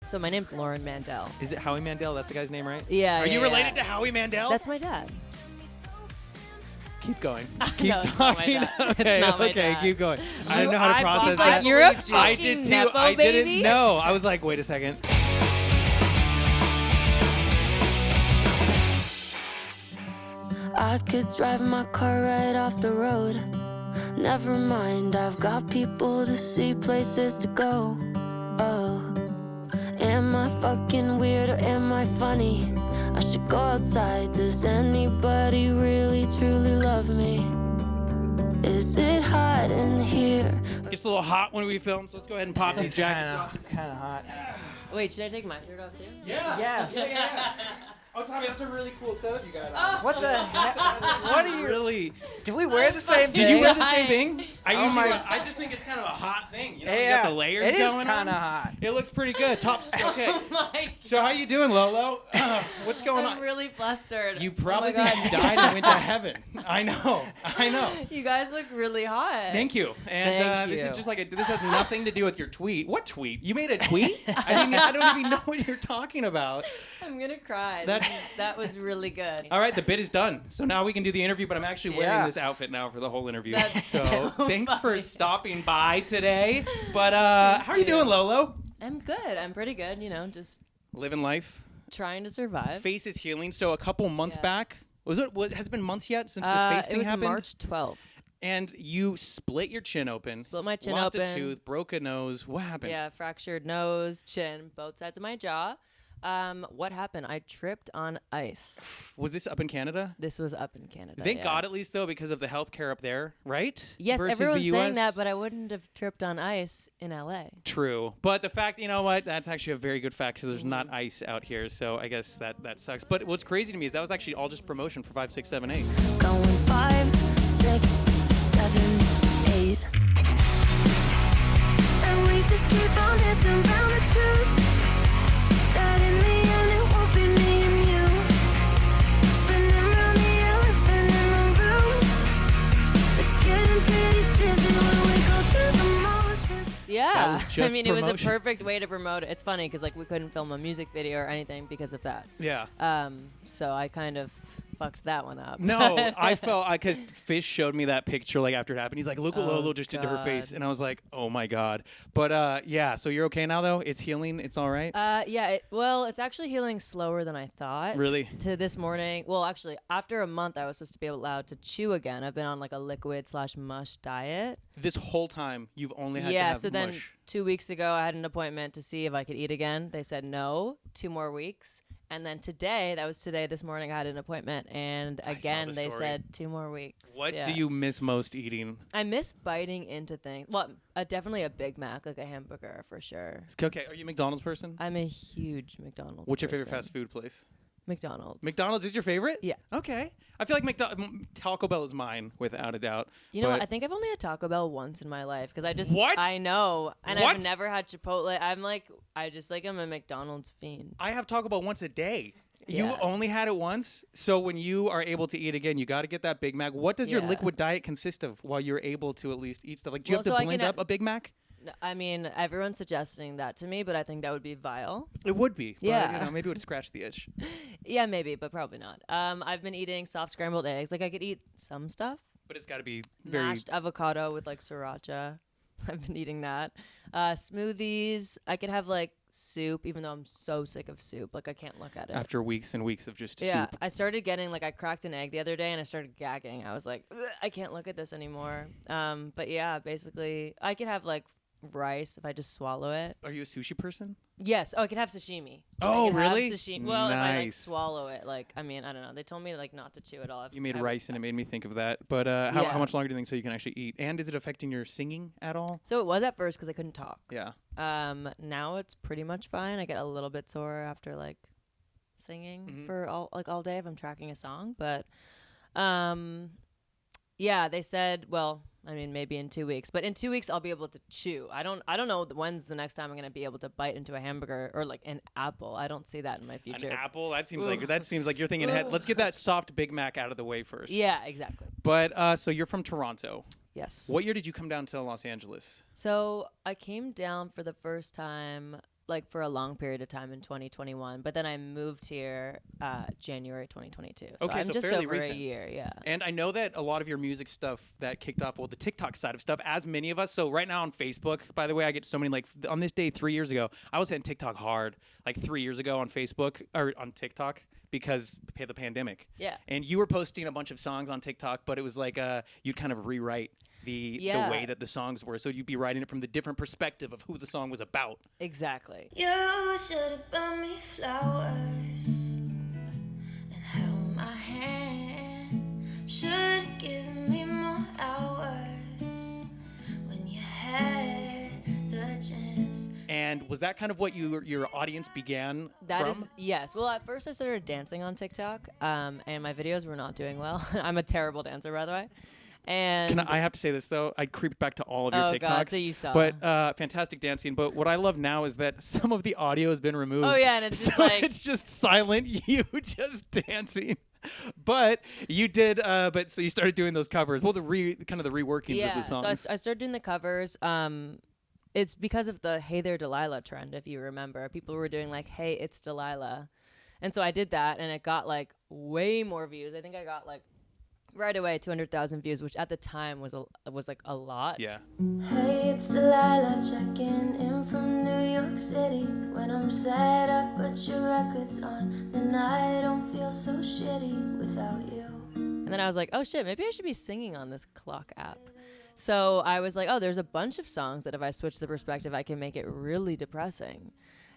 So my name's Lauren Mandel. Is it Howie Mandel? That's the guy's name, right? Yeah. Are you related to Howie Mandel? That's my dad. Keep going. Keep No, talking. it's not my dad. Okay, It's not my okay, dad. keep going. I don't know how to process He's that. like, you're a I did too. Nepo I baby? didn't know. I was like, wait a second. I could drive my car right off the road. Never mind, I've got people to see, places to go. Oh, am I fucking weird or am I funny? I should go outside. Does anybody really truly love me? Is it hot in here? It's a little hot when we film, so let's go ahead and pop these jackets off. Kind of hot. Wait, should I take my shirt off too? Yeah. Yes. Yeah. Oh, Tommy, that's a really cool setup you got. What the heck? What are you? Really? Do we wear the same thing? Did you wear the same thing? my- I just think it's kind of a hot thing. You know, Yeah, you got the layers it is going kind of on. hot. It looks pretty good. Tops. Okay. Oh my So how you doing, Lolo? What's going I'm on? really flustered. You Oh probably my think you God. died and went to heaven. I know. You guys look really hot. Thank you. And Thank this you. is just like this has nothing to do with your tweet. What tweet? You made a tweet? I don't even know what you're talking about. I'm gonna cry. That's- That was really good. All right, the bit is done. So now we can do the interview, but I'm actually wearing Yeah. this outfit now for the whole interview. That's so thanks for funny. stopping by today. But how are you doing, Lolo? I'm good. I'm pretty good. You know, just Living life. trying to survive. Face is healing. So a couple months Yeah. back, has it been months yet since this face it thing was happened? March 12th. And you split your chin open. Split my chin lost open. a tooth, broke a nose. What happened? Yeah, fractured nose, chin, both sides of my jaw. What happened? I tripped on ice. Was this up in Canada? This was up in Canada. Thank yeah. God, at least though, because of the healthcare up there, right? Yes, Versus everyone's the saying US? that, but I wouldn't have tripped on ice in LA. True, but the fact, you know what? That's actually a very good fact because there's Mm-hmm. not ice out here, so I guess that sucks. But what's crazy to me is that was actually all just promotion for 5, 6, 7, 8. Going 5, 6, 7, 8. And we just keep on dancing around the truth. That in the end it won't be me and you. Spinning around the elephant in the room. It's getting pretty dizzy when we go through the motions. Yeah, was I just mean, it was a promotion. perfect way to promote it. It's funny because like we couldn't film a music video or anything because of that. Yeah. So I kind of fucked that one up. No, I felt because Fish showed me that picture like after it happened. He's like, "Look what Oh, Lolo just did to her face," God. and I was like, "Oh my God!" But yeah. So you're okay now though? It's healing. It's all right. Yeah, well, it's actually healing slower than I thought. Really? To this morning. Well, actually, after a month, I was supposed to be allowed to chew again. I've been on like a liquid/mush diet. This whole time you've only had to Yeah, have so then mush. 2 weeks ago, I had an appointment to see if I could eat again. They said no, 2 more weeks. And then today, this morning, I had an appointment. And I saw again, the they story. said 2 more weeks. What Yeah. do you miss most eating? I miss biting into things. Well, definitely a Big Mac, like a hamburger for sure. Okay, are you a McDonald's person? I'm a huge McDonald's What's your favorite person. fast food place? McDonald's. McDonald's is your favorite? Yeah. Okay. I feel like Taco Bell is mine, without a doubt. You know what? But- I think I've only had Taco Bell once in my life because I just What? I know, and What? I've never had Chipotle. I'm a McDonald's fiend. I have Taco Bell once a day. You Yeah. only had it once, so when you are able to eat again, you got to get that Big Mac. What does your Yeah. liquid diet consist of while you're able to at least eat stuff? Like, do you Well, have so to I blend can up a Big Mac? No, I mean, everyone's suggesting that to me, but I think that would be vile. It would be. But, Yeah. you know, maybe it would scratch the itch. Yeah, maybe, but probably not. I've been eating soft scrambled eggs. Like I could eat some stuff. But it's got to be very. Mashed avocado with like sriracha. I've been eating that. Smoothies. I could have like soup, even though I'm so sick of soup. Like I can't look at it. After weeks and weeks of just Yeah, soup. I started getting like I cracked an egg the other day and I started gagging. I was like, "Ugh, I can't look at this anymore. But yeah, basically, I could have like rice if I just swallow it. Are you a sushi person? Yes. Oh, I could have sashimi. Oh, I could have really? sashimi. Well, if I like Nice. swallow it, like I mean, I don't know. They told me like not to chew it all. You made I- rice and it made me think of that. But Yeah. how much longer do you think so you can actually eat? And is it affecting your singing at all? So it was at first because I couldn't talk. Yeah. Now it's pretty much fine. I get a little bit sore after like singing Mhm. for all day if I'm tracking a song. But yeah, they said, well, I mean, maybe in 2 weeks, but in 2 weeks I'll be able to chew. I don't know when's the next time I'm gonna be able to bite into a hamburger or like an apple. I don't see that in my future. An apple? That seems Ugh. like you're thinking ahead. Ugh. Let's get that soft Big Mac out of the way first. Yeah, exactly. But so you're from Toronto. Yes. What year did you come down to Los Angeles? So I came down for the first time like for a long period of time in 2021, but then I moved here January 2022. So Okay, I'm so just fairly over recent. a year, yeah. And I know that a lot of your music stuff that kicked off, well, the TikTok side of stuff, as many of us. So right now on Facebook, by the way, I get so many, like on this day 3 years ago, I was hitting TikTok hard, like 3 years ago on Facebook or on TikTok because of the pandemic. Yeah. And you were posting a bunch of songs on TikTok, but it was like you'd kind of rewrite the way that the songs were. So you'd be writing it from the different perspective of who the song was about. Exactly. You should have brought me flowers and held my hand. Should have given me more hours when you had the chance. And was that kind of what your audience began That from? is, yes. Well, at first I started dancing on TikTok, and my videos were not doing well. I'm a terrible dancer, by the way. And I have to say this though, I creeped back to all of your Oh, TikToks. God, so you saw. But fantastic dancing. But what I love now is that some of the audio has been removed. Oh, yeah, and it's just so like- it's just silent, you just dancing. But you did. But so you started doing those covers. Well, the reworkings of the songs. So I started doing the covers. It's because of the "Hey There Delilah" trend, if you remember. People were doing like "Hey, it's Delilah," and so I did that, and it got like way more views. I think I got like right away 200,000 views, which at the time was like a lot. Yeah. Hey, it's Delilah checking in from New York City. When I'm sad, I put your records on. Then I don't feel so shitty without you. And then I was like, oh shit, maybe I should be singing on this clock app. So I was like, oh, there's a bunch of songs that if I switch the perspective, I can make it really depressing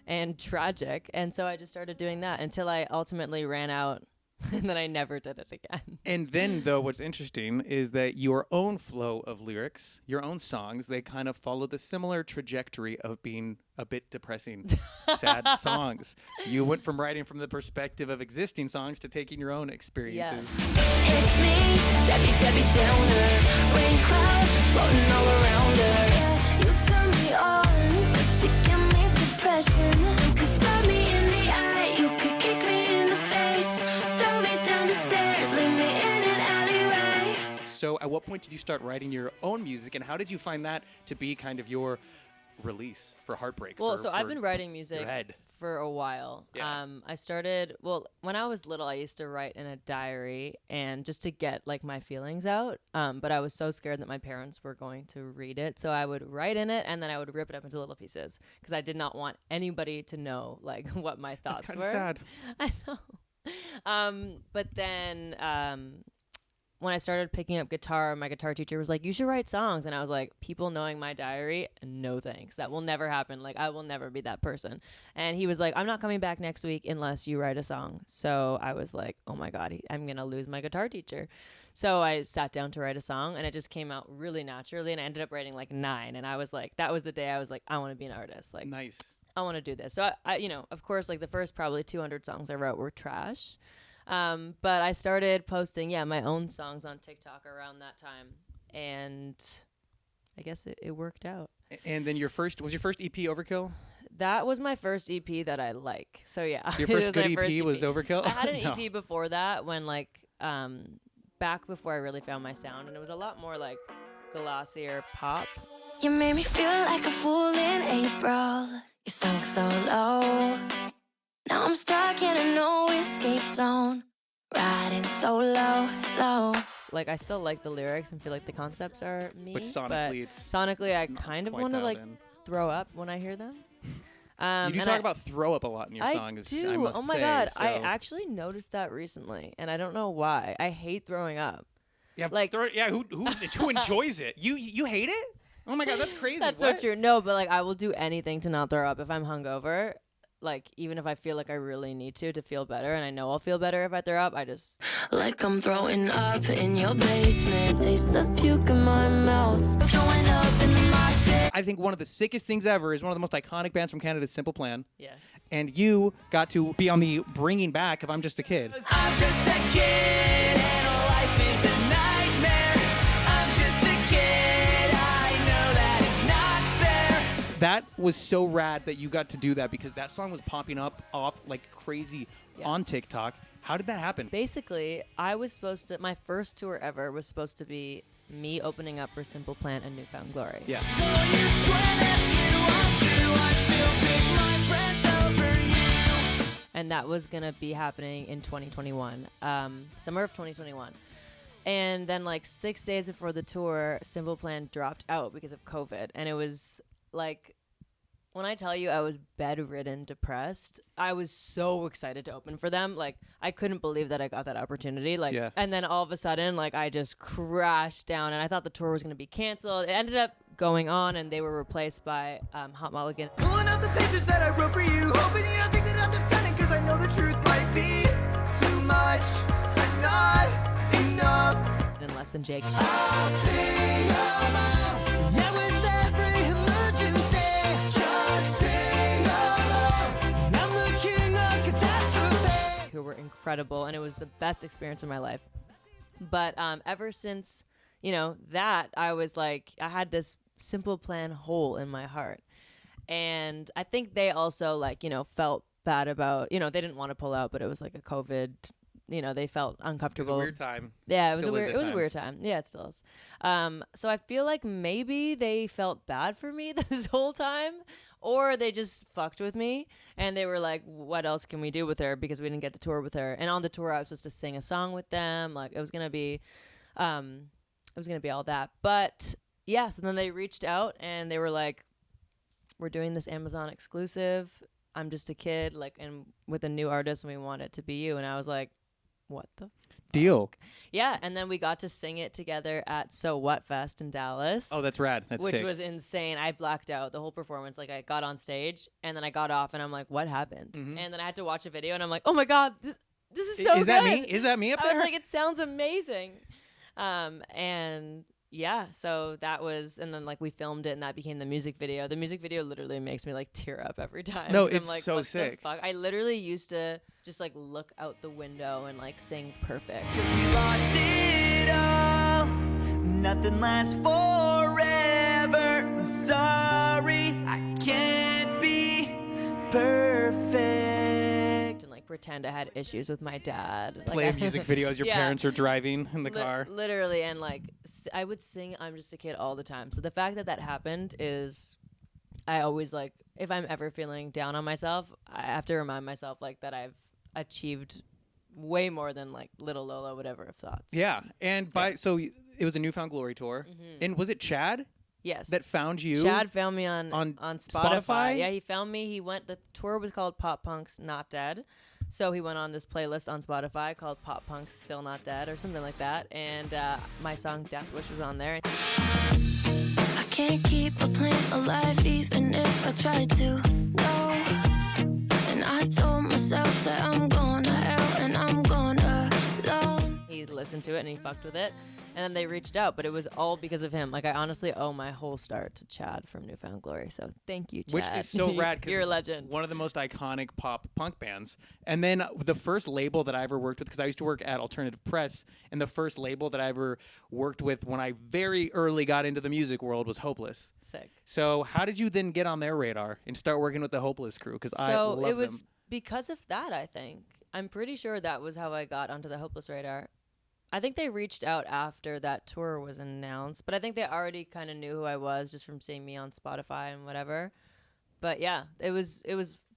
and tragic. And so I just started doing that until I ultimately ran out, and then I never did it again. And then, though, what's interesting is that your own flow of lyrics, your own songs, they kind of follow the similar trajectory of being a bit depressing, sad songs. You went from writing from the perspective of existing songs to taking your own experiences. It's me, Debbie Downer. Rain cloud floating all around her. Yeah, you turn me on, but you give me depression. You could stab me in the eye, you could kick me in the face, throw me down the stairs, leave me in an alleyway. So at what point did you start writing your own music, and how did you find that to be kind of your release for heartbreak? Well, so I've been writing music your head? for a while. Yeah. I started, when I was little, I used to write in a diary and just to get like my feelings out. But I was so scared that my parents were going to read it. So I would write in it and then I would rip it up into little pieces because I did not want anybody to know like what my thoughts That's were. kind of sad. I know. But then when I started picking up guitar, my guitar teacher was like, you should write songs. And I was like, people knowing my diary, no thanks. That will never happen. Like, I will never be that person. And he was like, I'm not coming back next week unless you write a song. So I was like, oh my God, I'm going to lose my guitar teacher. So I sat down to write a song and it just came out really naturally. And I ended up writing like 9. And I was like, that was the day I was like, I want to be an artist. Like, Nice. I want to do this. So I, you know, of course, like the first probably 200 songs I wrote were trash. But I started posting, my own songs on TikTok around that time. And I guess it worked out. And then was your first EP Overkill? That was my first EP that I like. So yeah. Your it first was good my EP first was Overkill? I had an No. EP before that when like, back before I really found my sound. And it was a lot more like glossier pop. You made me feel like a fool in April. You sunk so low. Now I'm stuck in a no escape zone, riding so low. Like I still like the lyrics and feel like the concepts are me. But sonically, but it's sonically I kind of quite want to dialed like in. throw up when I hear them. You do and talk about throw up a lot in your songs. I do. I must Oh my say, God. so. I actually noticed that recently and I don't know why. I hate throwing up. Yeah, like- who enjoys it? You hate it? Oh my God, that's crazy. That's What? so true. No, but like I will do anything to not throw up if I'm hungover. Like even if I feel like I really need to feel better, and I know I'll feel better if I throw up, I just Like I'm throwing up in your basement. Taste the puke in my mouth. Throwing up in the mosh pit. I think one of the sickest things ever is one of the most iconic bands from Canada, Simple Plan. yes. And you got to be on the bringing back of I'm Just a Kid. I'm just a kid and life is a nightmare. I'm just a kid, I know that it's not fair. That was so rad that you got to do that because that song was popping up off like crazy on TikTok. How did that happen? Basically, I was supposed to. My first tour ever was supposed to be me opening up for Simple Plan and Newfound Glory. Yeah. When it's you, I still pick my and that was going to be happening in 2021, summer of 2021. And then like 6 days before the tour, Simple Plan dropped out because of COVID. And it was like, when I tell you I was bedridden, depressed, I was so excited to open for them. Like, I couldn't believe that I got that opportunity. Like, and then all of a sudden, like, I just crashed down, and I thought the tour was going to be canceled. It ended up going on, and they were replaced by Hot Mulligan. Pulling out the pages that I wrote for you, hoping you don't think that I'm dependent, cause I know the truth might be too much and not enough. In less than Jake. I'll sing along, yeah, with every emergency. Just sing along, I'm the king of catastrophe. Who were incredible, and it was the best experience of my life. But ever since, you know, that, I was like, I had this Simple Plan hole in my heart. And I think they also, like, you know, felt bad about, you know, they didn't want to pull out, but it was like a COVID, you know, they felt uncomfortable. It was a weird time. Yeah, it was Still a weird time. Yeah, it still is. So I feel like maybe they felt bad for me this whole time, or they just fucked with me, and they were like, what else can we do with her, because we didn't get to tour with her. And on the tour I was supposed to sing a song with them. Like, it was gonna be all that. But yeah, so then they reached out and they were like, we're doing this Amazon exclusive, I'm just a kid, like, and with a new artist, and we want it to be you. And I was like, what the Deal. Yeah, and then we got to sing it together at So What Fest in Dallas. Oh, that's rad. That's which sick. was insane. I blacked out the whole performance. Like, I got on stage and then I got off and I'm like, what happened? Mhm. And then I had to watch a video and I'm like, oh my god, this is so Is good. that me? Is that me up I there? was like, it sounds amazing. And yeah, so that was, and then like we filmed it and that became the music video. The music video literally makes me like tear up every time. No, 'cause it's I'm like, so what sick. the fuck? I literally used to just like look out the window and like sing perfect. Cause we lost it all, nothing lasts forever. I'm sorry, I can't be perfect. And like pretend I had issues with my dad. Like, Play a music video as your Yeah. parents are driving in the car. Literally, and like I would sing I'm Just a Kid all the time. So the fact that that happened is, I always like, if I'm ever feeling down on myself, I have to remind myself like that I've achieved way more than like little Lolo would ever have thought. Yeah, and so it was a Newfound Glory tour, and was it Chad Yes. that found you? Chad found me on Spotify. Spotify? Yeah, he found me. The tour was called Pop Punk's Not Dead. So he went on this playlist on Spotify called Pop Punk's Still Not Dead or something like that. And my song Death Wish was on there. I can't keep a plan alive even if I tried to. No. And I told myself that I'm going to hell and I'm going alone. He listened to it and he fucked with it. And then they reached out, but it was all because of him. Like, I honestly owe my whole start to Chad from Newfound Glory. So thank you, Chad. Which is so rad because You're a legend. One of the most iconic pop punk bands. And then the first label that I ever worked with, because I used to work at Alternative Press, and the first label that I ever worked with when I very early got into the music world was Hopeless. Sick. So how did you then get on their radar and start working with the Hopeless crew? Because I love So it was them. because of that, I think. I'm pretty sure that was how I got onto the Hopeless radar. I think they reached out after that tour was announced, but I think they already kind of knew who I was just from seeing me on Spotify and whatever. But yeah, it was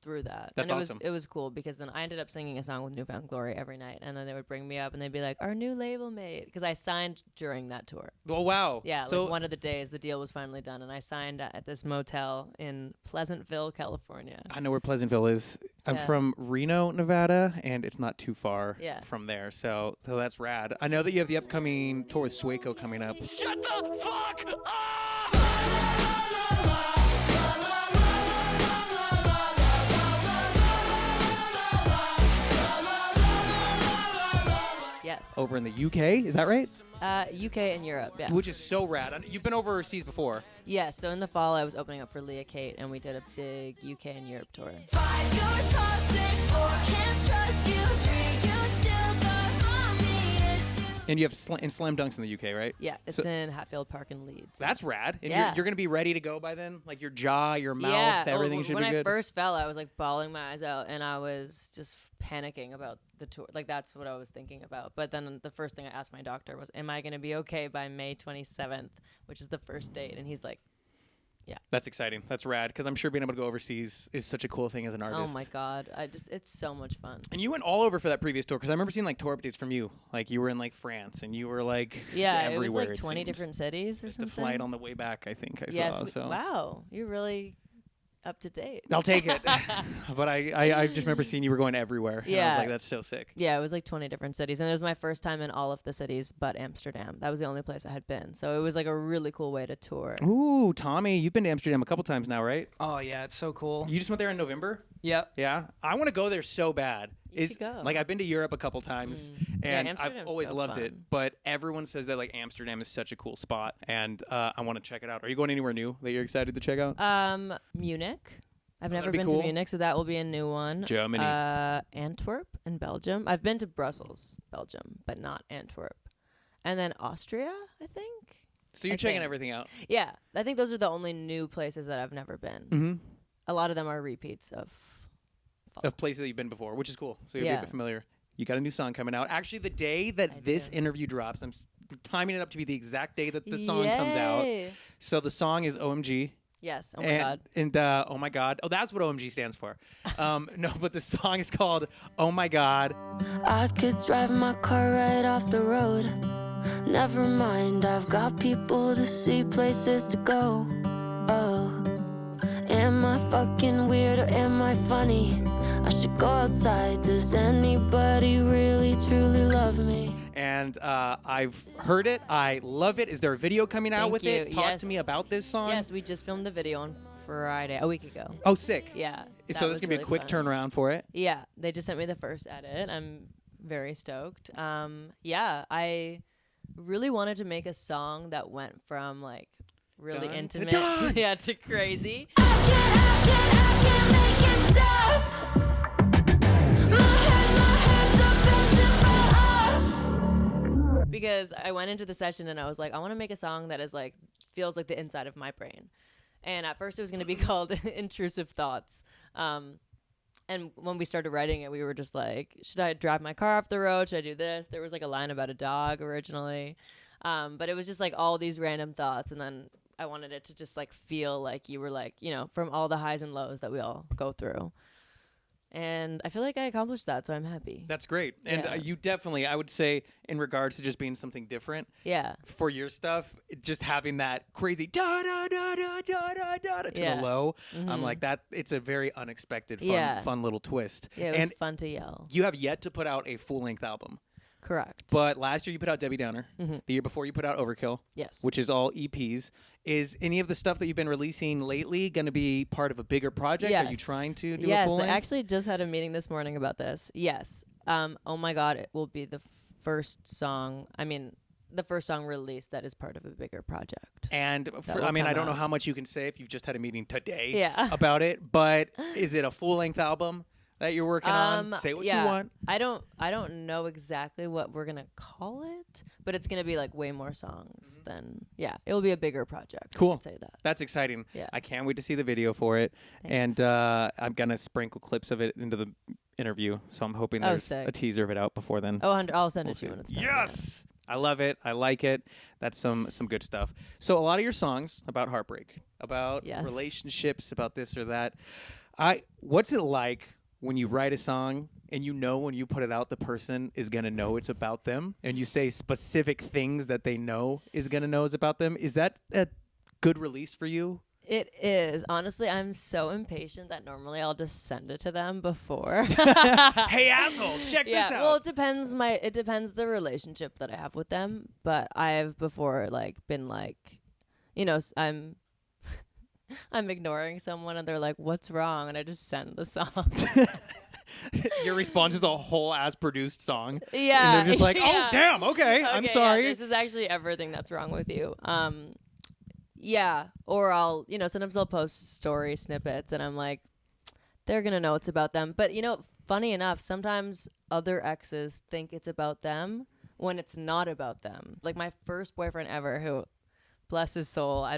through that. That's and awesome. It was cool because then I ended up singing a song with Newfound Glory every night, and then they would bring me up and they'd be like, "Our new label mate," because I signed during that tour. Oh, wow. Yeah, So like one of the days the deal was finally done, and I signed at this motel in Pleasantville, California. I know where Pleasantville is. I'm Yeah. from Reno, Nevada, and it's not too far Yeah. from there. So that's rad. I know that you have the upcoming tour with Sk8r coming up. Shut the fuck up! Yes. Over in the UK, is that right? UK and Europe, yeah. Which is so rad. You've been overseas before. Yeah, so in the fall I was opening up for Leah Kate, and we did a big UK and Europe tour. 5, you're toxic. 4, can't trust you. 3, you still got mommy issues. And you have Slam Dunks in the UK, right? Yeah, it's So- in Hatfield Park in Leeds. That's rad. And Yeah. you're going to be ready to go by then? Like your jaw, your mouth, yeah, everything should when be good? I first fell, I was like bawling my eyes out, and I was just panicking about the tour. Like, that's what I was thinking about. But then the first thing I asked my doctor was, am I going to be okay by May 27th, which is the first date? And he's like, Yeah. That's exciting. That's rad. Because I'm sure being able to go overseas is such a cool thing as an artist. Oh my God. It's so much fun. And you went all over for that previous tour. Because I remember seeing like tour updates from you. Like you were in like France and you were like Yeah, it was everywhere. like 20 seemed. different cities or Just a something. flight on the way back, I think I yes. saw. So. Wow. You're really up to date. I'll take it. But I just remember seeing you were going everywhere. And I was Yeah. like, that's so sick. Yeah, it was like 20 different cities. And it was my first time in all of the cities but Amsterdam. That was the only place I had been. So it was like a really cool way to tour. Ooh, Tommy, you've been to Amsterdam a couple times now, right? Oh yeah, it's so cool. You just went there in November? Yep. Yeah. I want to go there so bad. You should go. Like I've been to Europe a couple times and I've Amsterdam's always so loved it. fun. But everyone says that like Amsterdam is such a cool spot and I want to check it out. Are you going anywhere new that you're excited to check out? Munich. I've never that'd be been cool. to Munich, so that will be a new one. Germany. Antwerp in Belgium. I've been to Brussels, Belgium, but not Antwerp. And then Austria, I think. So you're I checking think. everything out. Yeah, I think those are the only new places that I've never been. Mm-hmm. A lot of them are repeats of Places that you've been before, which is cool. So you'll be a Yeah. bit familiar. You got a new song coming out. Actually, the day that I this do. interview drops, I'm timing it up to be the exact day that the song comes out. Yay! So the song is OMG. Yes. Oh my and, God. And oh my God. Oh, that's what OMG stands for. No, but the song is called Oh My God. I could drive my car right off the road. Never mind, I've got people to see, places to go. Oh, am I fucking weird or am I funny? I should go outside. Does anybody really truly love me? And I've heard it. I love it. Is there a video coming out Thank with you. it? Talk Yes. to me about this song. Yes, we just filmed the video on Friday, a week ago. Oh, sick. Yeah. So that this was going to be a really quick fun. turnaround for it. Yeah, they just sent me the first edit. I'm very stoked. Yeah, I really wanted to make a song that went from like really Dun, to intimate dun. yeah, to crazy. I can't make it stop. My head's up and Because I went into the session and I was like, I want to make a song that is like feels like the inside of my brain. And at first it was going to be called Intrusive Thoughts. And when we started writing it, we were just like, should I drive my car off the road? Should I do this? There was like a line about a dog originally. But it was just like all these random thoughts. And then I wanted it to just like feel like you were like, you know, from all the highs and lows that we all go through. And I feel like I accomplished that, so I'm happy. That's great. And Yeah. you definitely, I would say, in regards to just being something different Yeah. for your stuff, just having that crazy da da da da da da da to Yeah. the low, I'm like that. It's a very unexpected, fun, Yeah. fun little twist. Yeah, it was and fun to yell. you have yet to put out a full length album. Correct. But last year you put out Debbie Downer. Mhm. The year before you put out Overkill, Yes. which is all EPs. Is any of the stuff that you've been releasing lately going to be part of a bigger project? Are you Yes. trying to do yes, a full I length? actually just had a meeting this morning about this. Yes. Oh my God, it will be the first song. I mean, the first song released that is part of a bigger project. And will I mean, I come don't know out. how much you can say if you've just had a meeting today Yeah. about it, but is it a full length album that you're working on? Say what yeah. you want. I don't know exactly what we're gonna call it, but it's gonna be like way more songs than it will be a bigger project. I Cool. can say that. That's exciting. Yeah. I can't wait to see the video for it. Thanks. And I'm going to sprinkle clips of it into the interview. So I'm hoping Oh, there's sick. a teaser of it out before then. Oh, I'll send We'll it to you see. when it's done. yeah. Yes. I love it. I like it. That's some good stuff. So a lot of your songs about heartbreak, about Yes. relationships, about this or that. What's it like when you write a song and you know when you put it out the person is going to know it's about them and you say specific things that they know is going to know is about them? Is that a good release for you? It is. Honestly, I'm so impatient that normally I'll just send it to them before. Hey asshole, check this out. Well, it depends the relationship that I have with them, but I've before like been like, you know, I'm ignoring someone and they're like, "What's wrong?" and I just send the song. Your response is a whole ass produced song. Yeah. And they're just like, yeah. "Oh, damn, okay, I'm Okay, sorry." Yeah, this is actually everything that's wrong with you. Yeah, or I'll, you know, sometimes I'll post story snippets and I'm like, they're going to know it's about them. But, you know, funny enough, sometimes other exes think it's about them when it's not about them. Like my first boyfriend ever, who, bless his soul, I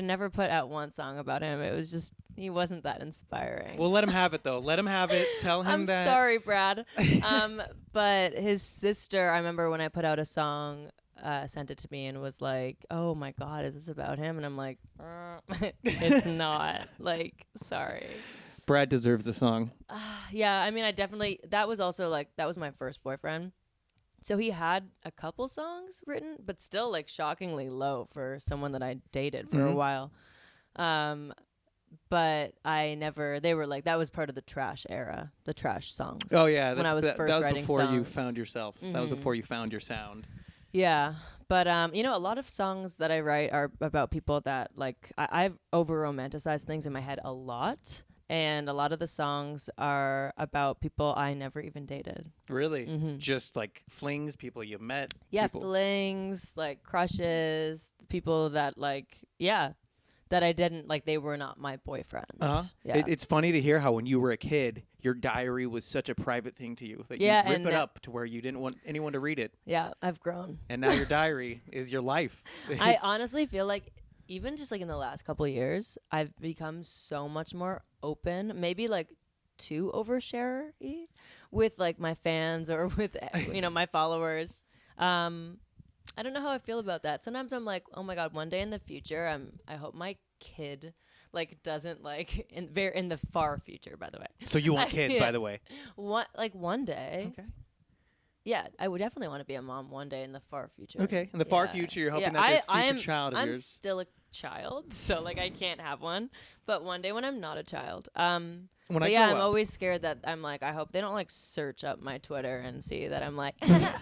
never put out one song about him. It was just, he wasn't that inspiring. Well, let him have it, though. Let him have it. Tell him I'm that. sorry, Brad. But his sister, I remember when I put out a song sent it to me and was like, "Oh my God, is this about him?" And I'm like, "It's not." Like, sorry. Brad deserves the song. Yeah, I mean, that was also like, that was my first boyfriend. So he had a couple songs written, but still like shockingly low for someone that I dated for a while. But they were like, that was part of the trash era, the trash songs. Oh yeah, when I was first that was writing before you songs. found yourself. That was before you found your sound. Yeah, but a lot of songs that I write are about people that like I've over romanticized things in my head a lot, and a lot of the songs are about people I never even dated. Really? Just like flings, people you've met. Yeah, people. flings, like crushes, people that like that I didn't like. They were not my boyfriend. Uh-huh. Yeah. It's funny to hear how when you were a kid, your diary was such a private thing to you that you rip it up to where you didn't want anyone to read it. Yeah, I've grown. And now your diary is your life. I honestly feel like even just like in the last couple of years, I've become so much more open, maybe like too overshare-y with like my fans or with my followers. I don't know how I feel about that. Sometimes I'm like, oh my God, one day in the future, I hope my kid like doesn't like in the far future, by the way. So you want kids, by the way. One day. Okay. Yeah, I would definitely want to be a mom one day in the far future. Okay. In the far future, you're hoping that this future child of I'm yours. still a child, so like I can't have one. But one day when I'm not a child, When but I yeah, grow I'm up. always scared that I'm like, I hope they don't like search up my Twitter and see that I'm like,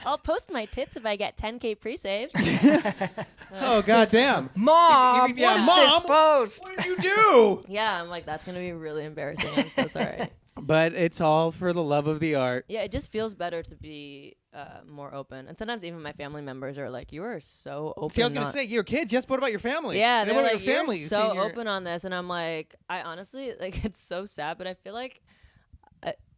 I'll post my tits if I get 10K pre-saves. Oh goddamn! Mom, Even- yeah, what is Mom, this post? What did you do? Yeah, I'm like, that's gonna be really embarrassing. I'm so sorry. But it's all for the love of the art. Yeah, it just feels better to be more open. And sometimes even my family members are like, you are so open. See, I was gonna say you're kids. Yes, what about your family? Yeah, And they're what about like, your family? you're You so see your- open on this. And I'm like, I honestly, like, it's so sad, but I feel like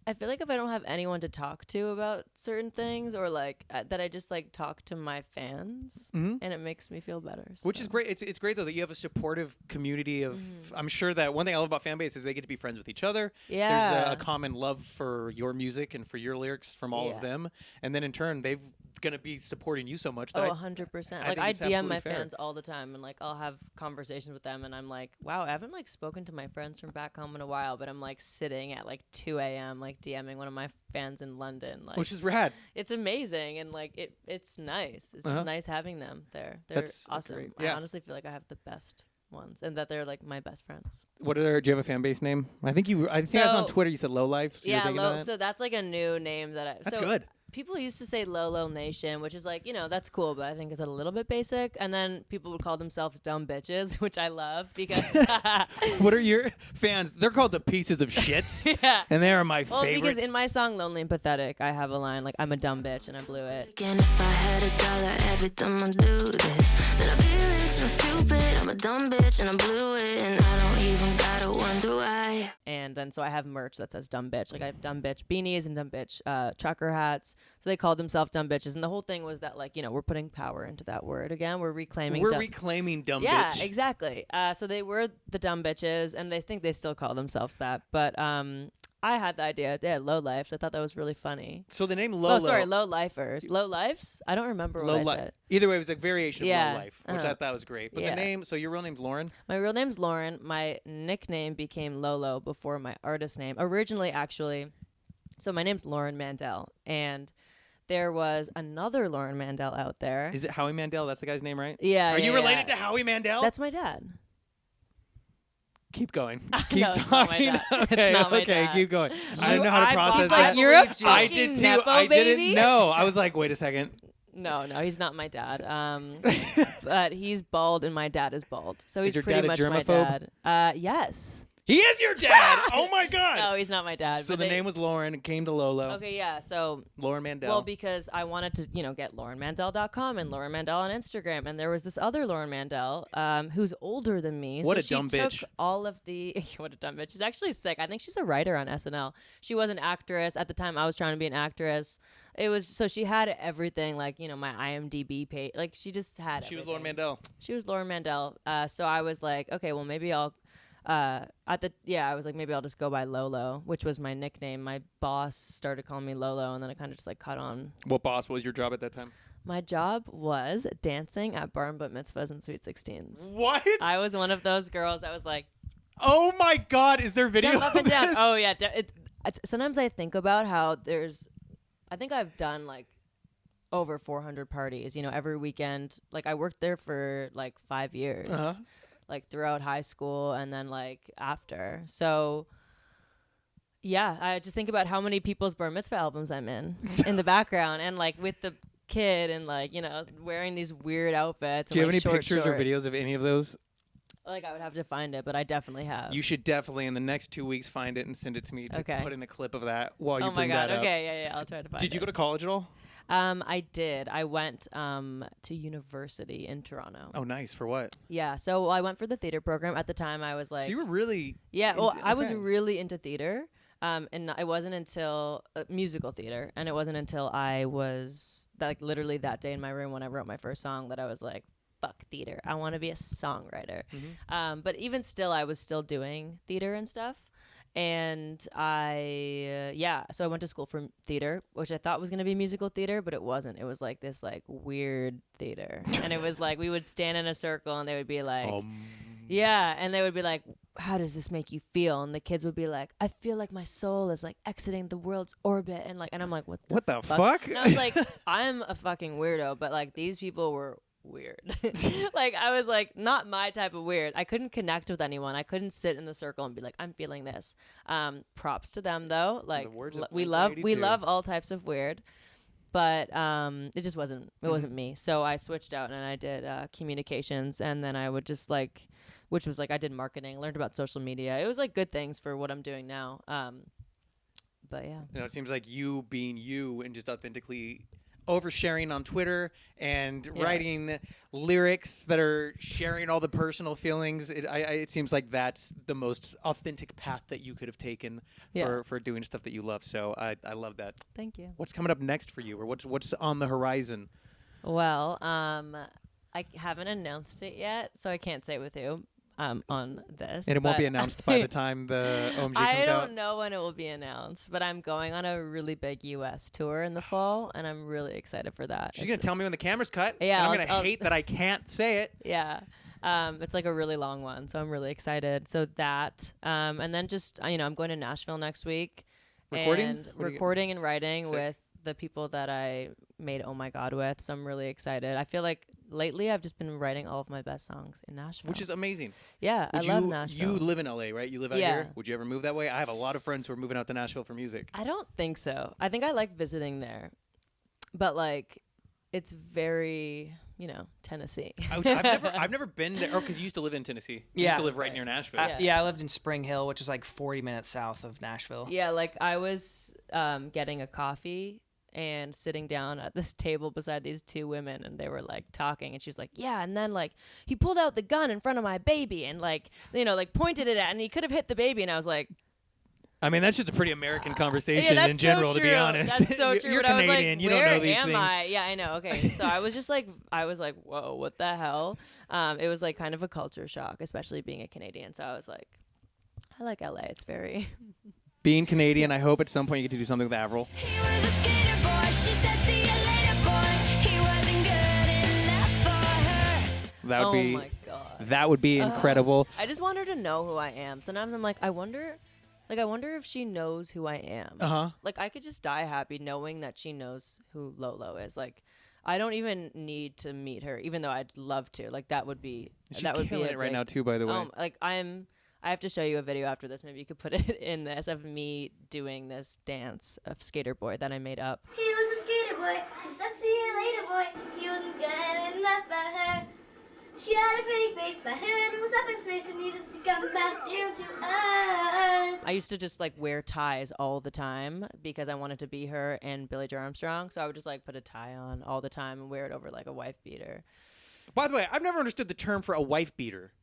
I feel like if I don't have anyone to talk to about certain things, or like that I just like talk to my fans, and it makes me feel better. Which is great. It's great though that you have a supportive community of. I'm sure that one thing I love about fan base is they get to be friends with each other. Yeah. There's a common love for your music and for your lyrics from all of them, and then in turn they've gonna be supporting you so much. That 100%. I Like think I it's DM absolutely my fair. fans all the time, and like I'll have conversations with them, and I'm like, wow, I haven't like spoken to my friends from back home in a while, but I'm like sitting at like 2 a.m. like DMing one of my fans in London, like, which is rad. it's amazing, and like it's nice. It's just nice having them there. They're That's awesome. great. I Yeah. honestly feel like I have the best ones, and that they're like my best friends. Do you have a fan base name? I think I was on So- Twitter. You said Low Life. So you're Yeah, thinking of that? so that's like a new name that I. That's so good. People used to say Lolo Nation, which is like, that's cool, but I think it's a little bit basic. And then people would call themselves dumb bitches, which I love because What are your fans? They're called the pieces of shits, yeah. and they are my Well, favorites. because in my song Lonely and Pathetic, I have a line like, I'm a dumb bitch and I blew it. And if I had $1 every time I do this, then I'd be rich and I'm stupid. I'm a dumb bitch and I blew it, and I don't even gotta wonder why. And then so I have merch that says dumb bitch. Like I have dumb bitch beanies and dumb bitch trucker hats. So they called themselves dumb bitches. And the whole thing was that like, we're putting power into that word again. We're reclaiming reclaiming dumb Yeah, bitch. exactly. So they were the dumb bitches, and they think they still call themselves that. But I had the idea. They had low life. I thought that was really funny. So the name Lolo. Oh, sorry, low lifers. Low lives? I don't remember what I said. Either way, it was a variation Yeah, of Low Life, which I thought was great. But Yeah. the name, so your real name's Lauren? My real name's Lauren. My nickname became Lolo before my artist name. Originally, actually, so my name's Lauren Mandel, and there was another Lauren Mandel out there. Is it Howie Mandel? That's the guy's name, right? Yeah. Are you yeah, related yeah. to Howie Mandel? That's my dad. Keep going. Keep No, it's not my talking. dad. It's Okay, not my okay, dad. keep going. I don't know how to I process He's that. like, you're a believed you. I fucking did too. Nepo I baby? didn't know. I was like, wait a second. No, he's not my dad. But he's bald, and my dad is bald. So he's your pretty dad a much my germaphobe? dad. Yes. He is your dad. Oh my God. No, he's not my dad. So but the name was Lauren. It came to Lolo. Okay, yeah. So, Lauren Mandel. well, because I wanted to, get LaurenMandel.com and Lauren Mandel on Instagram, and there was this other Lauren Mandel, who's older than me. What so a dumb she bitch. took all of the what a dumb bitch. She's actually sick. I think she's a writer on SNL. She was an actress at the time. I was trying to be an actress. It was so she had everything, like my IMDb page. Like she just had. She was everything. Lauren Mandel. She was Lauren Mandel. So I was like, okay, well maybe I'll. I was like, maybe I'll just go by Lolo, which was my nickname. My boss started calling me Lolo, and then it kind of just like caught on. What boss was your job at that time? My job was dancing at bar and bat mitzvahs and sweet 16s. What? I was one of those girls that was like, Oh my God! Is there video? jump up of and down. this? Oh yeah. Sometimes I think about how I think I've done like over 400 parties. You know, every weekend. Like I worked there for like 5 years, like throughout high school and then like after. So. Yeah, I just think about how many people's bar mitzvah albums I'm in the background, and like with the kid, and like wearing these weird outfits. Do you and, have like, any pictures short or videos shorts. of any of those? Like I would have to find it, but I definitely have. You should definitely in the next 2 weeks find it and send it to me to Okay. put in a clip of that while you Oh my bring god. that up. Okay, yeah, I'll try to find it. Did you go to college at all? I did. I went to university in Toronto. Oh, nice. For what? Yeah, so I went for the theater program. At the time, I was like, So you were really yeah. Well, I was okay. really into theater. And it wasn't until musical theater, and it wasn't until I was like literally that day in my room when I wrote my first song that I was like, fuck theater. I want to be a songwriter. But even still, I was still doing theater and stuff. And so I went to school for theater, which I thought was going to be musical theater, but it wasn't. It was like this like weird theater. And it was like we would stand in a circle and they would be like, yeah. And they would be like, how does this make you feel? And the kids would be like, I feel like my soul is like exiting the world's orbit. And I'm like, what the fuck? And I was like, I'm a fucking weirdo, but like these people were weird. Like I was like not my type of weird. I couldn't connect with anyone. I couldn't sit in the circle and be like, I'm feeling this. Props to them though. Like we love all types of weird. But it just wasn't me. So I switched out and I did communications, and then I would just like, which was like I did marketing, learned about social media. It was like good things for what I'm doing now. But yeah. It seems like you being you and just authentically oversharing on Twitter and writing lyrics that are sharing all the personal feelings. It seems like that's the most authentic path that you could have taken for doing stuff that you love. So I love that. Thank you. What's coming up next for you, or what's on the horizon? Well, I haven't announced it yet, so I can't say it with you. On this. And it won't be announced by the time the OMG comes out? I don't know when it will be announced, but I'm going on a really big U.S. tour in the fall, and I'm really excited for that. She's going to tell me when the camera's cut. Yeah, and I'm going to hate that I can't say it. Yeah. It's like a really long one, so I'm really excited. So that, and then just, I'm going to Nashville next week. Recording? And recording and writing Sick. with the people that I made Oh My God with, so I'm really excited. I feel like lately I've just been writing all of my best songs in Nashville. Which is amazing. Yeah, I love Nashville. You live in LA, right? You live out here? Would you ever move that way? I have a lot of friends who are moving out to Nashville for music. I don't think so. I think I like visiting there. But like it's very, Tennessee. I've never been there. Oh, because you used to live in Tennessee. You used to live right near Nashville. I lived in Spring Hill, which is like 40 minutes south of Nashville. Yeah, like I was getting a coffee and sitting down at this table beside these two women, and they were like talking, and she's like, yeah, and then like he pulled out the gun in front of my baby and like pointed it at, and he could have hit the baby, and I was like, I mean, that's just a pretty American conversation in that's general, so to be true. honest. That's so true. You're but Canadian. I was like, you where don't know these am things. I? Yeah, I know. Okay, so I was just like, whoa, what the hell? It was like kind of a culture shock, especially being a Canadian. So I was like, I like LA. It's very. Being Canadian, I hope at some point you get to do something with Avril. He was a skater boy, she said, see you later, boy. He wasn't good enough for her. That would be. my God. That would be incredible. I just want her to know who I am. Sometimes I'm like, I wonder if she knows who I am. Like I could just die happy knowing that she knows who Lolo is. Like I don't even need to meet her, even though I'd love to. Like that would be. She's that would killing be it right now too, by the way. Like I have to show you a video after this. Maybe you could put it in this of me doing this dance of Sk8r Boi that I made up. He was a skater boy, she said, see you later, boy. He wasn't good enough for her. She had a pretty face, but her head was up in space and needed to come back down to earth. I used to just like wear ties all the time because I wanted to be her and Billie Joe Armstrong. So I would just like put a tie on all the time and wear it over like a wife beater. By the way, I've never understood the term for a wife beater.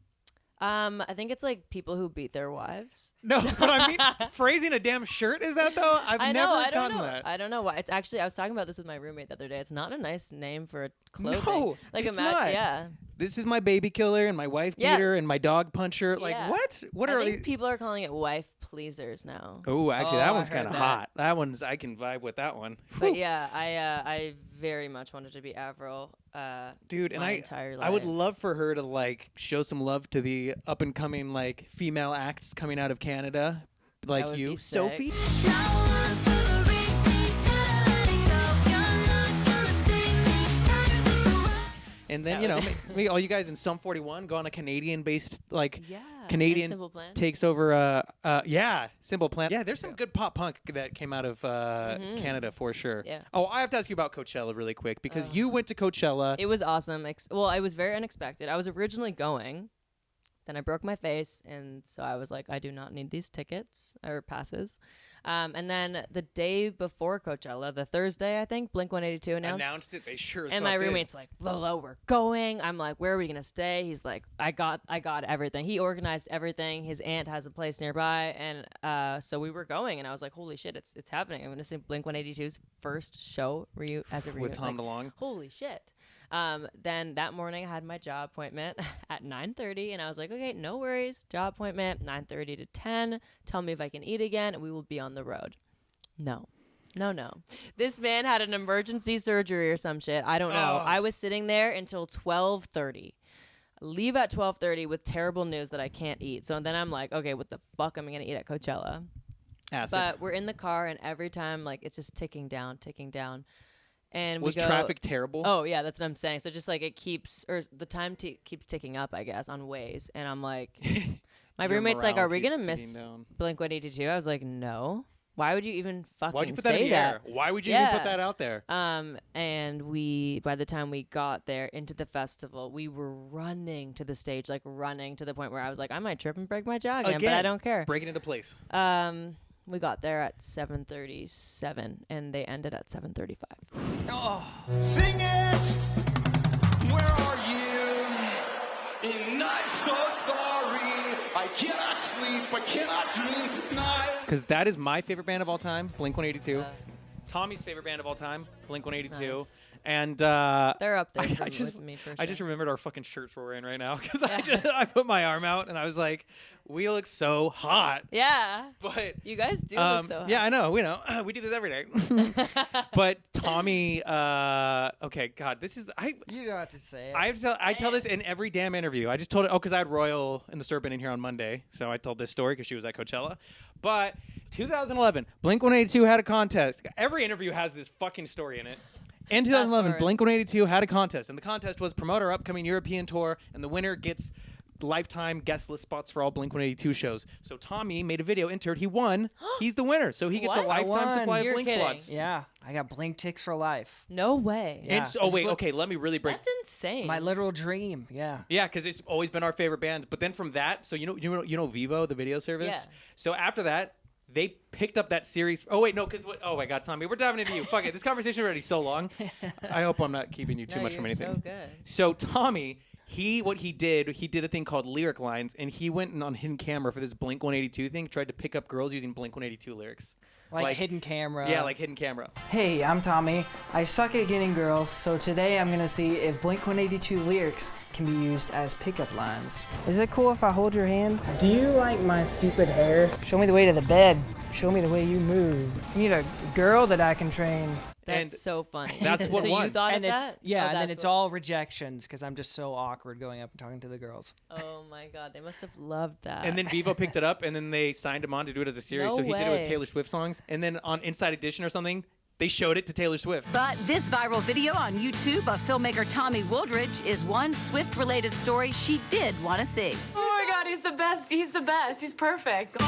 I think it's like people who beat their wives. No, but I mean, phrasing a damn shirt is that though? I've never gotten that. I don't know why. It's actually, I was talking about this with my roommate the other day. It's not a nice name for a clothing. No, like it's not. Yeah. This is my baby killer and my wife beater and my dog puncher. Like Yeah. what? What I are think these? people are calling it wife pleasers now. Oh, actually, Oh, that I one's heard kind of that. hot. That one's I can vibe with that one. But yeah, I very much wanted to be Avril. Dude, and my entire life. I would love for her to like show some love to the up and coming like female acts coming out of Canada, like would you, be sick. Sophie. And then, That you know, would- maybe all you guys in Sum 41 go on a Canadian-based, like, Yeah. Canadian and Simple Plan. takes over, Simple Plan. Yeah, there's some good pop punk that came out of Canada for sure. Yeah. Oh, I have to ask you about Coachella really quick because you went to Coachella. It was awesome. Well, it was very unexpected. I was originally going. Then I broke my face, and so I was like, I do not need these tickets or passes. And then the day before Coachella, the Thursday, I think, Blink-182 announced it. They sure as and fuck my did. roommate's like, Lolo, we're going. I'm like, where are we gonna stay? He's like, I got everything. He organized everything. His aunt has a place nearby, and so we were going. And I was like, holy shit, it's happening. I'm gonna see Blink-182's first show as a with Tom like, DeLonge. holy shit. Then that morning I had my job appointment at 9:30, and I was like, okay, no worries. Job appointment 9:30 to 10. Tell me if I can eat again, and we will be on the road. No. This man had an emergency surgery or some shit. I don't know. I was sitting there until 12:30. Leave at 12:30 with terrible news that I can't eat. So then I'm like, okay, what the fuck am I gonna eat at Coachella? Acid. But we're in the car, and every time like it's just ticking down. And Was we go, traffic terrible? Oh yeah, that's what I'm saying. So just like it keeps, or the time keeps ticking up, I guess, on Waze. And I'm like, my Your roommate's like, morale "Are we gonna keeps miss ticking down. Blink-182?" I was like, "No. Why would you even fucking Why'd you put that say in the air? that?" Why would you even put Yeah. that out there? And by the time we got there into the festival, we were running to the stage, like running to the point where I was like, I might trip and break my jaw again, but I don't care. Breaking into place. We got there at 7:37, and they ended at 7:35. Sing it! Where are you? And I'm so sorry. I cannot sleep. I cannot dream tonight. Because that is my favorite band of all time, Blink-182. Tommy's favorite band of all time, Blink-182. Nice. And They're up there I just, with me for sure. I just remembered our fucking shirts we're wearing right now because I put my arm out and I was like, we look so hot. Yeah. But You guys do look so hot. yeah, I know. We know. We do this every day. But Tommy, okay, God, this is You don't have to say it. I tell this in every damn interview. I just told it. Oh, because I had Royal and the Serpent in here on Monday, so I told this story because she was at Coachella. But 2011, Blink-182 had a contest. Every interview has this fucking story in it. In 2011, forward. Blink-182 had a contest, and the contest was promote our upcoming European tour, and the winner gets lifetime guest list spots for all Blink-182 shows. So Tommy made a video, entered, he won. He's the winner, so he gets a What? lifetime won. supply of You're Blink kidding. slots. Yeah, I got Blink ticks for life. No way. Yeah. And so, oh Just wait, look- okay, let me really break. That's insane. My literal dream. Yeah. Yeah, because it's always been our favorite band. But then from that, so you know Vivo, the video service. Yeah. So after that, they picked up that series. Oh wait, no, because oh my God, Tommy, we're diving into you. Fuck it, this conversation is already so long. I hope I'm not keeping you too No, much from you're anything. so good. So Tommy, he did a thing called lyric lines, and he went on hidden camera for this Blink-182 thing, tried to pick up girls using Blink-182 lyrics. Like hidden camera. Yeah, like hidden camera. Hey, I'm Tommy. I suck at getting girls, so today I'm gonna see if Blink-182 lyrics can be used as pickup lines. Is it cool if I hold your hand? Do you like my stupid hair? Show me the way to the bed. Show me the way you move. You need a girl that I can train. That's And so funny. that's what so won. you thought And of it's that? yeah, Oh, and then that's it's what- all rejections because I'm just so awkward going up and talking to the girls. Oh my God, they must have loved that. And then Vivo picked it up, and then they signed him on to do it as a series. No so he did it with way. Taylor Swift songs. And then on Inside Edition or something, they showed it to Taylor Swift. But this viral video on YouTube of filmmaker Tommy Wooldridge is one Swift-related story she did want to see. Oh my God, he's the best. He's the best. He's perfect.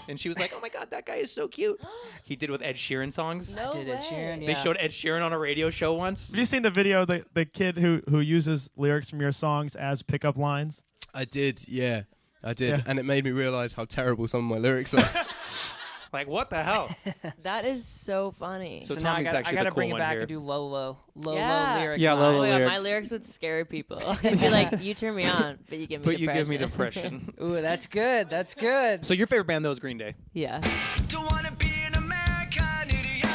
And she was like, oh my God, that guy is so cute. He did with Ed Sheeran songs. no Did way. Ed Sheeran? They Yeah. showed Ed Sheeran on a radio show once. Have you seen the video, the kid who uses lyrics from your songs as pickup lines? I did, yeah. I did. Yeah. And it made me realize how terrible some of my lyrics are. Like, what the hell? That is so funny. So now I Tommy's gotta, actually I gotta the cool bring it one back here. and do Lolo Yeah. lyric Yeah, Lolo Oh my lines. God, lyrics. my lyrics would scare people. I'd be like, you turn me on, but you give me But depression. you give me depression. Ooh, that's good. That's good. So your favorite band, though, is Green Day. Yeah. Don't wanna be an American idiot.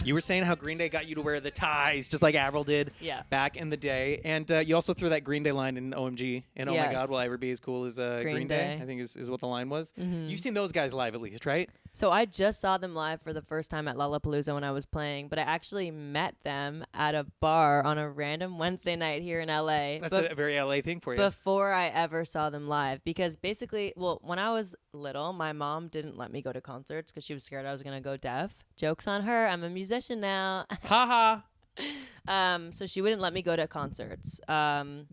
You were saying how Green Day got you to wear the ties, just like Avril did Yeah. back in the day. And you also threw that Green Day line in OMG. And oh my Yes. God, will I ever be as cool as Green Day? Day. I think is what the line was. You've seen those guys live at least, right? So I just saw them live for the first time at Lollapalooza when I was playing, but I actually met them at a bar on a random Wednesday night here in LA. That's a very LA thing for you. Before I ever saw them live, because basically, well, when I was little, my mom didn't let me go to concerts because she was scared I was going to go deaf. Joke's on her. I'm a musician now. Ha So she wouldn't let me go to concerts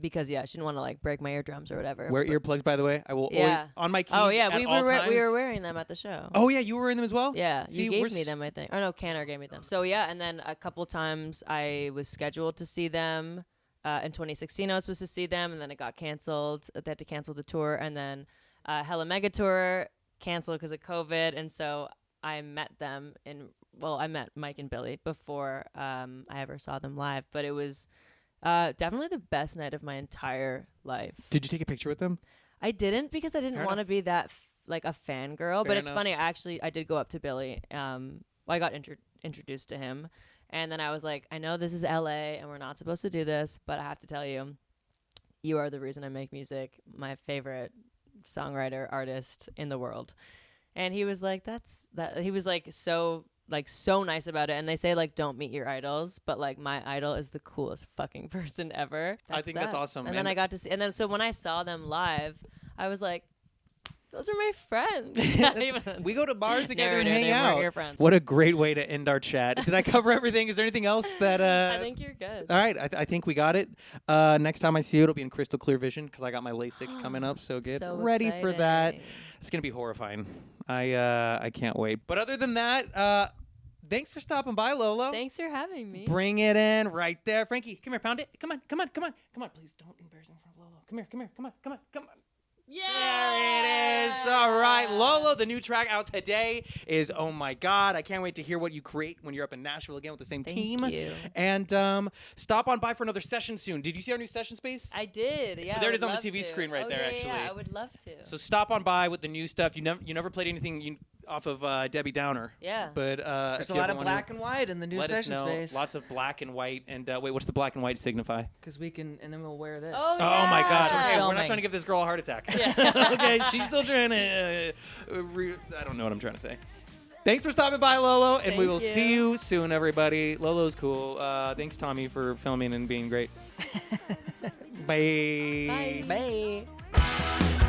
because she didn't want to like break my eardrums or whatever. Wear earplugs, by the way. I will always on my keys. Oh yeah, at we all were times. we were wearing them at the show. Oh yeah, you were wearing them as well. Yeah, See, you gave me them, I think. Oh no, Sk8r gave me them. So yeah, and then a couple times I was scheduled to see them. In 2016, I was supposed to see them, and then it got canceled. They had to cancel the tour, and then Hella Mega Tour canceled because of COVID, and so I met them I met Mike and Billy before I ever saw them live, but it was definitely the best night of my entire life. Did you take a picture with them? I didn't because I didn't want to be that like a fangirl, but it's enough. funny. I did go up to Billy. I got introduced to him, and then I was like, I know this is LA and we're not supposed to do this, but I have to tell you, you are the reason I make music. My favorite songwriter, artist in the world. And he was like, he was like so nice about it. And they say like, don't meet your idols, but like my idol is the coolest fucking person ever. I think that's awesome. And then I got to see, and then so when I saw them live, I was like, those are my friends. We go to bars together and No, hang they weren't out. your friends. What a great way to end our chat. Did I cover everything? Is there anything else that? I think you're good. All right, I think we got it. Next time I see you, it'll be in crystal clear vision because I got my LASIK coming up. So get So ready for that. exciting. It's gonna be horrifying. I can't wait. But other than that, thanks for stopping by, Lolo. Thanks for having me. Bring it in right there, Frankie. Come here, pound it. Come on. Please don't embarrass me in front of Lolo. Come here. Come on. Yeah. There it is. All right, Lolo, the new track out today is Oh My God. I can't wait to hear what you create when you're up in Nashville again with the same team. Thank you. And stop on by for another session soon. Did you see our new session space? I did. Yeah. There I it is would on the love TV to. screen right Oh, there, yeah, actually. Yeah, I would love to. So stop on by with the new stuff. You never played anything off of Debbie Downer. Yeah. But There's a lot of black and white in the new let session us know. space. Lots of black and white. And wait, what's the black and white signify? Because we can, and then we'll wear this. Oh, Oh my God! Yeah. Okay, we're not Filming. trying to give this girl a heart attack. Yeah. Okay, she's still trying to. I don't know what I'm trying to say. Thanks for stopping by, Lolo, and we Thank will see you soon, everybody. Lolo's cool. Thanks, Tommy, for filming and being great. Bye. Bye. Bye.